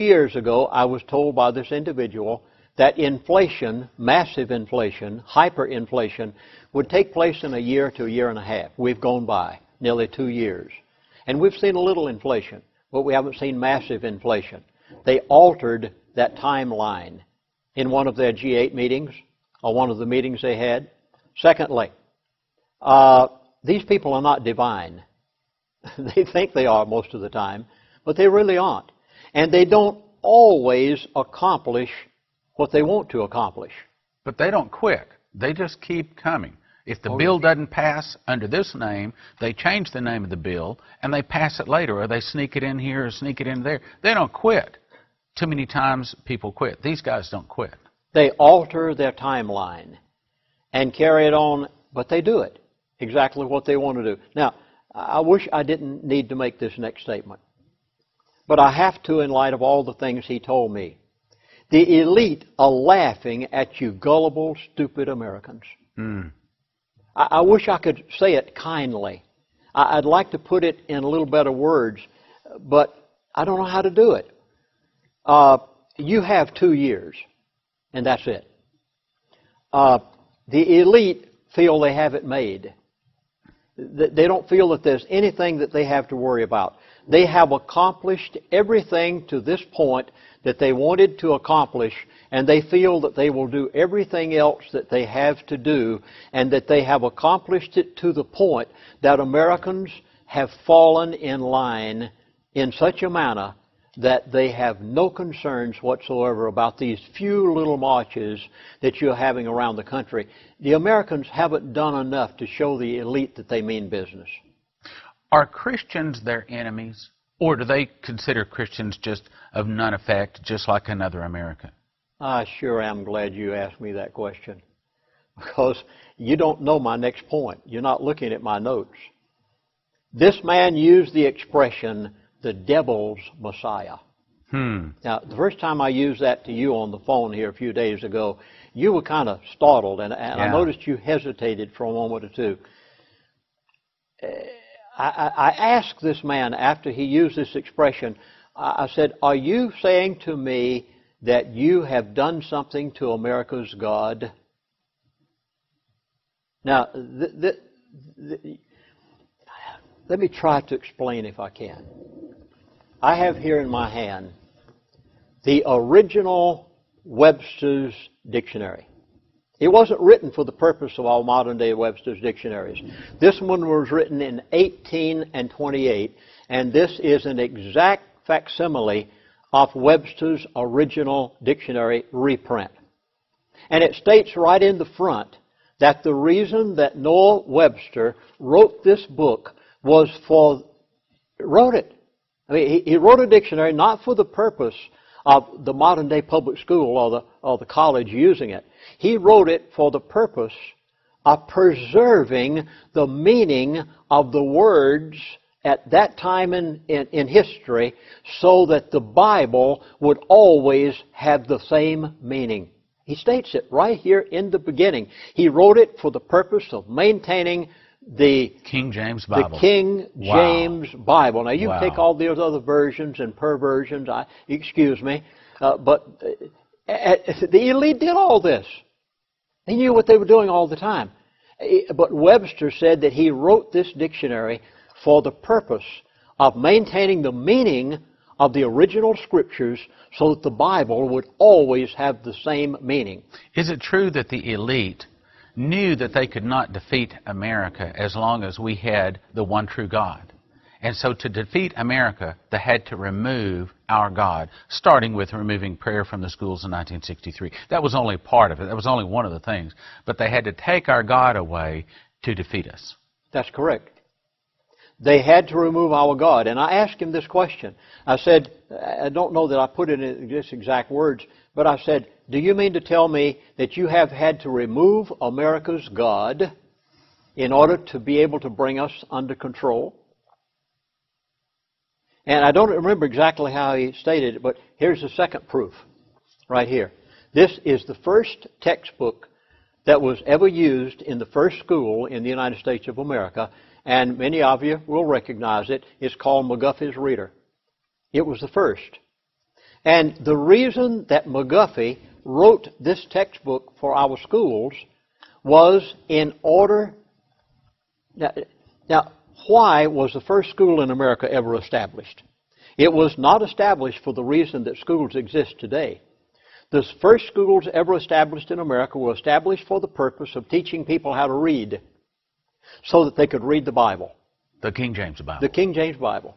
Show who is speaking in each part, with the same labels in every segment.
Speaker 1: Years ago, I was told by this individual that inflation, massive inflation, hyperinflation, would take place in a year to a year and a half. We've gone by nearly 2 years. And we've seen a little inflation, but we haven't seen massive inflation. They altered that timeline in one of their G8 meetings, or one of the meetings they had. Secondly, these people are not divine. They think they are most of the time, but they really aren't. And they don't always accomplish what they want to accomplish.
Speaker 2: But they don't quit. They just keep coming. If the bill doesn't pass under this name, they change the name of the bill, and they pass it later, or they sneak it in here or sneak it in there. They don't quit. Too many times people quit. These guys don't quit.
Speaker 1: They alter their timeline and carry it on, but they do it exactly what they want to do. Now, I wish I didn't need to make this next statement, but I have to in light of all the things he told me. The elite are laughing at you gullible, stupid Americans. I wish I could say it kindly. I'd like to put it in a little better words, but I don't know how to do it. You have 2 years, and that's it. The elite feel they have it made. They don't feel that there's anything that they have to worry about. They have accomplished everything to this point that they wanted to accomplish, and they feel that they will do everything else that they have to do, and that they have accomplished it to the point that Americans have fallen in line in such a manner that they have no concerns whatsoever about these few little marches that you're having around the country. The Americans haven't done enough to show the elite that they mean business.
Speaker 2: Are Christians their enemies, or do they consider Christians just of none effect, just like another American?
Speaker 1: I sure am glad you asked me that question, because you don't know my next point. You're not looking at my notes. This man used the expression, the devil's Messiah. Now, the first time I used that to you on the phone here a few days ago, you were kind of startled, and I noticed you hesitated for a moment or two. I asked this man after he used this expression, I said, are you saying to me that you have done something to America's God? Now, let me try to explain if I can. I have here in my hand the original Webster's Dictionary. It wasn't written for the purpose of all modern-day Webster's dictionaries. This one was written in 1828, and this is an exact facsimile of Webster's original dictionary reprint. And it states right in the front that the reason that Noah Webster wrote this book was he wrote a dictionary not for the purpose of the modern-day public school or the college using it. He wrote it for the purpose of preserving the meaning of the words at that time in history, so that the Bible would always have the same meaning. He states it right here in the beginning. He wrote it for the purpose of maintaining the
Speaker 2: King James Bible.
Speaker 1: The King James Bible. Now, you can take all those other versions and perversions, excuse me, but the elite did all this. They knew what they were doing all the time. But Webster said that he wrote this dictionary for the purpose of maintaining the meaning of the original Scriptures so that the Bible would always have the same meaning.
Speaker 2: Is it true that the elite knew that they could not defeat America as long as we had the one true God? And so to defeat America, they had to remove our God, starting with removing prayer from the schools in 1963. That was only part of it. That was only one of the things. But they had to take our God away to defeat us.
Speaker 1: That's correct. They had to remove our God. And I asked him this question. I said, I don't know that I put it in just exact words, but I said, do you mean to tell me that you have had to remove America's God in order to be able to bring us under control? And I don't remember exactly how he stated it, but here's the second proof right here. This is the first textbook that was ever used in the first school in the United States of America, and many of you will recognize it. It's called McGuffey's Reader. It was the first. And the reason that McGuffey wrote this textbook for our schools was in order... Now, why was the first school in America ever established? It was not established for the reason that schools exist today. The first schools ever established in America were established for the purpose of teaching people how to read so that they could read the Bible.
Speaker 2: The King James Bible.
Speaker 1: The King James Bible.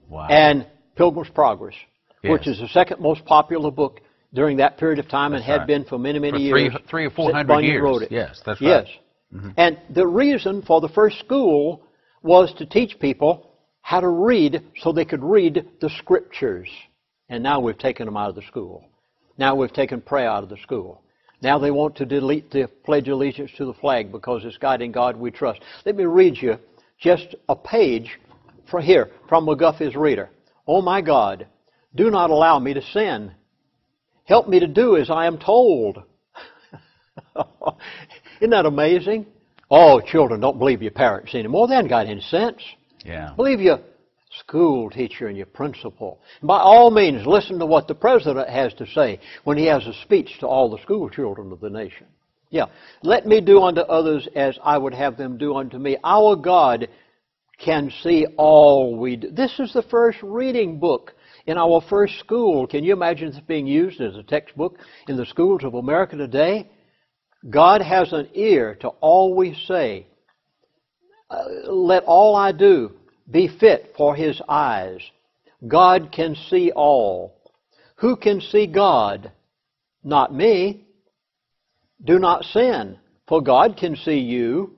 Speaker 2: Wow.
Speaker 1: And Pilgrim's Progress,
Speaker 2: Yes.
Speaker 1: which is the second most popular book during that period of time and
Speaker 2: That's
Speaker 1: had
Speaker 2: right.
Speaker 1: been for many, many
Speaker 2: For
Speaker 1: years.
Speaker 2: three or
Speaker 1: since
Speaker 2: 400
Speaker 1: Bunyan
Speaker 2: years.
Speaker 1: wrote it.
Speaker 2: Yes, that's
Speaker 1: Yes.
Speaker 2: right.
Speaker 1: And the reason for the first school was to teach people how to read so they could read the Scriptures. And now we've taken them out of the school. Now we've taken prayer out of the school. Now they want to delete the Pledge of Allegiance to the flag because it's God in God we trust. Let me read you just a page from here, from McGuffey's Reader. Oh my God, do not allow me to sin. Help me to do as I am told. Isn't that amazing? Oh, children, don't believe your parents anymore. They haven't got any sense.
Speaker 2: Yeah.
Speaker 1: Believe your school teacher and your principal. And by all means, listen to what the president has to say when he has a speech to all the school children of the nation. Yeah. Let me do unto others as I would have them do unto me. Our God can see all we do. This is the first reading book in our first school. Can you imagine this being used as a textbook in the schools of America today? God has an ear to all we say. Let all I do be fit for His eyes. God can see all. Who can see God? Not me. Do not sin, for God can see you.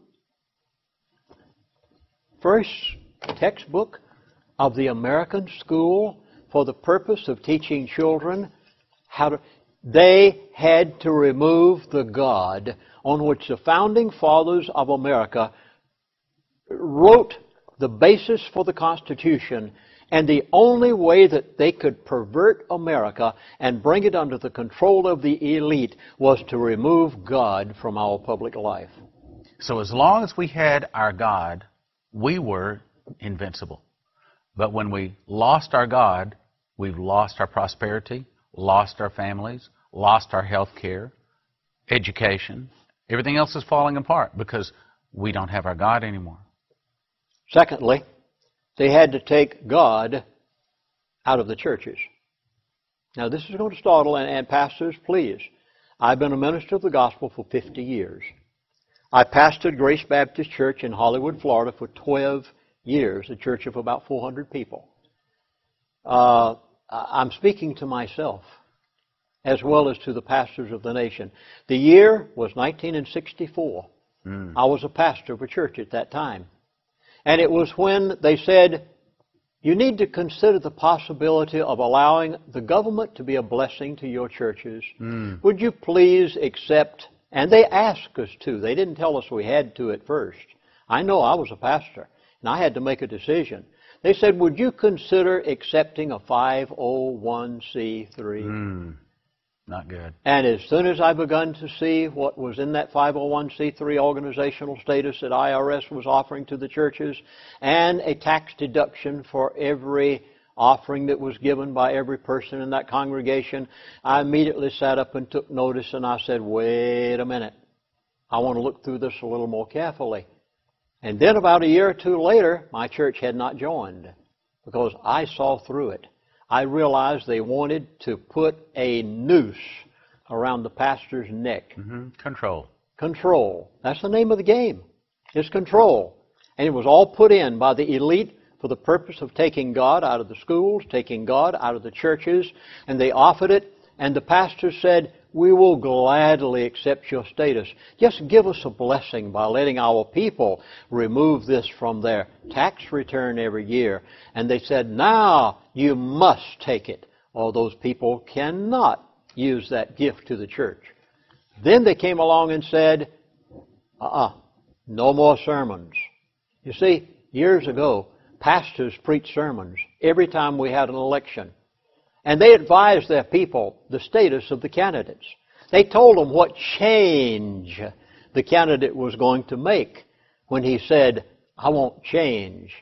Speaker 1: First textbook of the American school for the purpose of teaching children how to... They had to remove the God on which the founding fathers of America wrote the basis for the Constitution, and the only way that they could pervert America and bring it under the control of the elite was to remove God from our public life.
Speaker 2: So as long as we had our God, we were invincible. But when we lost our God, we've lost our prosperity, lost our families, lost our health care, education. Everything else is falling apart because we don't have our God anymore.
Speaker 1: Secondly, they had to take God out of the churches. Now, this is going to startle, and pastors, please. I've been a minister of the gospel for 50 years. I pastored Grace Baptist Church in Hollywood, Florida for 12 years, a church of about 400 people. I'm speaking to myself as well as to the pastors of the nation. The year was 1964. I was a pastor of a church at that time. And it was when they said, you need to consider the possibility of allowing the government to be a blessing to your churches. Would you please accept, and they asked us to. They didn't tell us we had to at first. I know I was a pastor, and I had to make a decision. They said, would you consider accepting a 501c3?
Speaker 2: Not good.
Speaker 1: And as soon as I begun to see what was in that 501c3 organizational status that IRS was offering to the churches, and a tax deduction for every offering that was given by every person in that congregation, I immediately sat up and took notice, and I said, wait a minute. I want to look through this a little more carefully. And then about a year or two later, my church had not joined because I saw through it. I realized they wanted to put a noose around the pastor's neck.
Speaker 2: Control.
Speaker 1: Control. That's the name of the game. It's control. And it was all put in by the elite for the purpose of taking God out of the schools, taking God out of the churches, and they offered it, and the pastor said, we will gladly accept your status. Just give us a blessing by letting our people remove this from their tax return every year. And they said, now you must take it, or those people cannot use that gift to the church. Then they came along and said, no more sermons. You see, years ago, pastors preached sermons every time we had an election. And they advised their people the status of the candidates. They told them what change the candidate was going to make when he said, I won't change.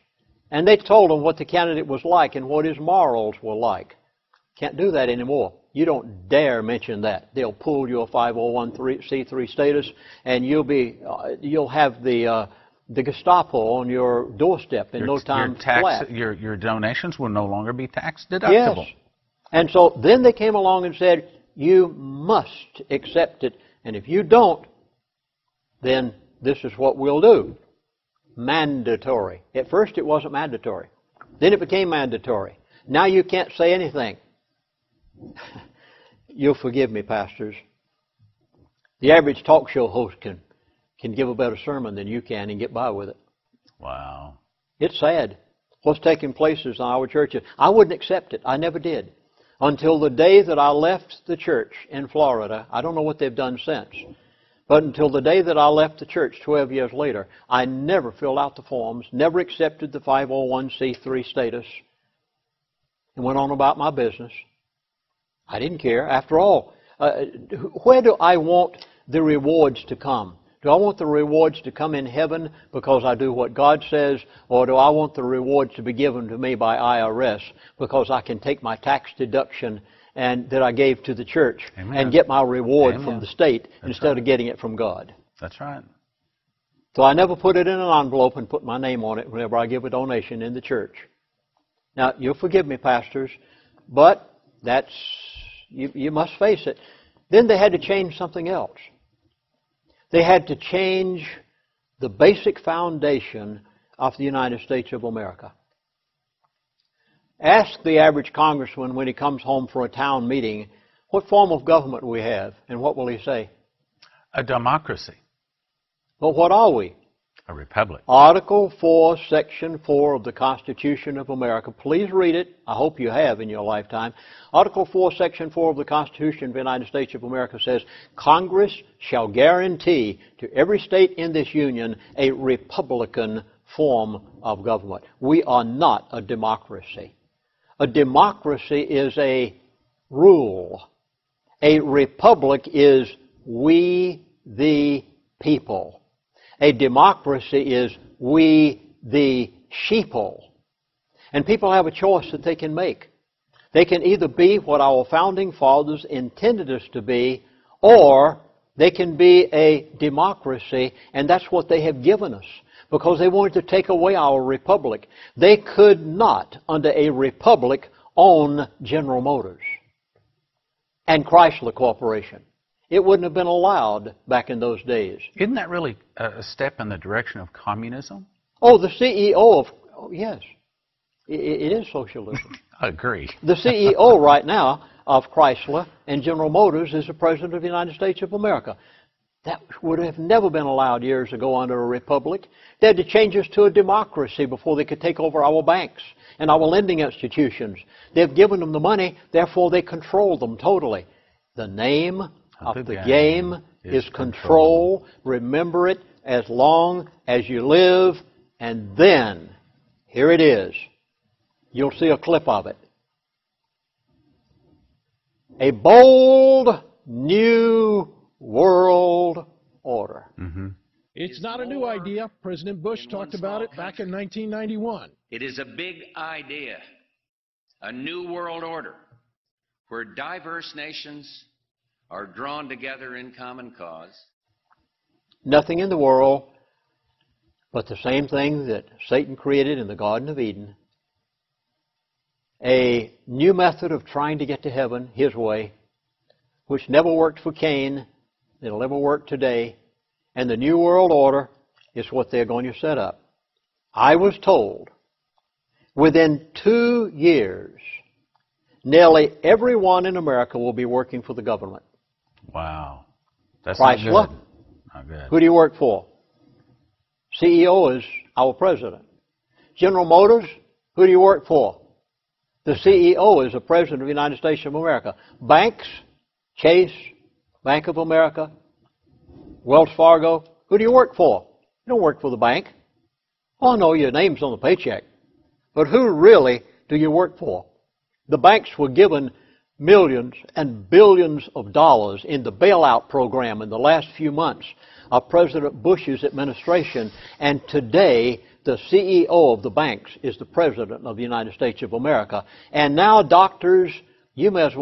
Speaker 1: And they told them what the candidate was like and what his morals were like. Can't do that anymore. You don't dare mention that. They'll pull your 501c3 status, and you'll have the Gestapo on your doorstep in no time flat.
Speaker 2: Your donations will no longer be tax deductible.
Speaker 1: Yes. And so then they came along and said, you must accept it, and if you don't, then this is what we'll do. Mandatory. At first it wasn't mandatory. Then it became mandatory. Now you can't say anything. You'll forgive me, pastors. The average talk show host can give a better sermon than you can and get by with it.
Speaker 2: Wow.
Speaker 1: It's sad. What's taking place in our church. I wouldn't accept it. I never did. Until the day that I left the church in Florida. I don't know what they've done since. But until the day that I left the church 12 years later, I never filled out the forms, never accepted the 501c3 status, and went on about my business. I didn't care. After all, where do I want the rewards to come? Do I want the rewards to come in heaven because I do what God says, or do I want the rewards to be given to me by IRS because I can take my tax deduction and that I gave to the church
Speaker 2: Amen.
Speaker 1: And get my reward
Speaker 2: Amen.
Speaker 1: from the state instead
Speaker 2: right.
Speaker 1: of getting it from God?
Speaker 2: That's right.
Speaker 1: So I never put it in an envelope and put my name on it whenever I give a donation in the church. Now, you'll forgive me, pastors, but that's you must face it. Then they had to change something else. They had to change the basic foundation of the United States of America. Ask the average congressman when he comes home for a town meeting, what form of government we have, and what will he say?
Speaker 2: A democracy.
Speaker 1: Well, what are we?
Speaker 2: A republic.
Speaker 1: Article 4, Section 4 of the Constitution of America. Please read it. I hope you have in your lifetime. Article 4, Section 4 of the Constitution of the United States of America says, Congress shall guarantee to every state in this union a republican form of government. We are not a democracy. A democracy is a rule. A republic is we the people. A democracy is we the sheeple. And people have a choice that they can make. They can either be what our founding fathers intended us to be, or they can be a democracy, and that's what they have given us, because they wanted to take away our republic. They could not, under a republic, own General Motors and Chrysler Corporation. It wouldn't have been allowed back in those days.
Speaker 2: Isn't that really a step in the direction of communism?
Speaker 1: Oh, the CEO of... Oh, yes. It is socialism.
Speaker 2: I agree.
Speaker 1: The CEO right now of Chrysler and General Motors is the President of the United States of America. That would have never been allowed years ago under a republic. They had to change us to a democracy before they could take over our banks and our lending institutions. They've given them the money, therefore they control them totally. The name of the game is control. Remember it as long as you live, and then, here it is. You'll see a clip of it. A bold new world order.
Speaker 2: Mm-hmm.
Speaker 3: It's not a new idea. President Bush talked about it back in 1991.
Speaker 4: It is a big idea, a new world order where diverse nations are drawn together in common cause.
Speaker 1: Nothing in the world but the same thing that Satan created in the Garden of Eden. A new method of trying to get to heaven his way, which never worked for Cain. It'll never work today. And the New World Order is what they're going to set up. I was told within 2 years, nearly everyone in America will be working for the government.
Speaker 2: Wow. That's
Speaker 1: Chrysler.
Speaker 2: not good. Not good.
Speaker 1: Who do you work for? CEO is our president. General Motors, who do you work for? The CEO is the President of the United States of America. Banks, Chase, Bank of America, Wells Fargo, who do you work for? You don't work for the bank. Oh, no, your name's on the paycheck. But who really do you work for? The banks were given millions and billions of dollars in the bailout program in the last few months of President Bush's administration, and today the CEO of the banks is the President of the United States of America. And now doctors, you may as well